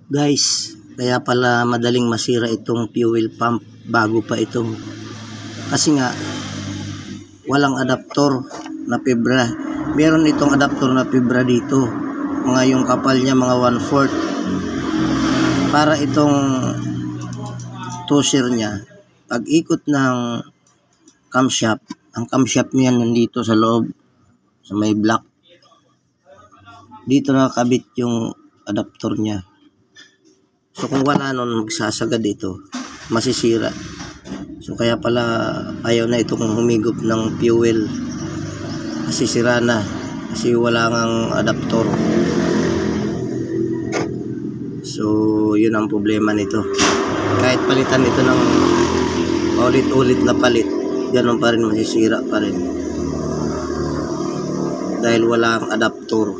Guys, kaya pala madaling masira itong fuel pump bago pa ito. Kasi nga, walang adaptor na fibra. Meron itong adaptor na fibra dito. Mga yung kapal niya, mga 1/4. Para itong tosher niya, pag ikot ng camshaft, ang camshaft niya nandito sa loob, sa may block. Dito nakakabit yung adaptor niya. So kung wala nun, magsasagad ito, masisira. So kaya pala ayaw na itong humigop ng fuel. Kasi sira na. Kasi wala ngang adaptor. So yun ang problema nito. Kahit palitan ito ng ulit-ulit na palit, ganun pa rin, masisira pa rin. Dahil wala ang adaptor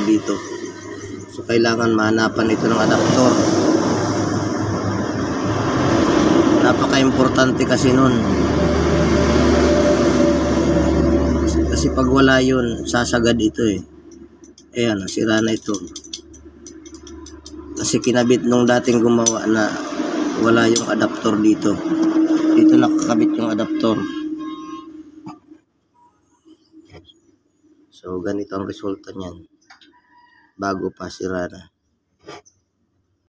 dito. So kailangan mahanapan ito ng adaptor. Napaka-importante kasi nun. Kasi pag wala yun, sasagad ito eh. Ayan, nasira na ito. Kasi kinabit nung dating gumawa na wala yung adaptor dito. Dito nakakabit yung adaptor. So ganito ang resulta niyan. Bago pa, sira na.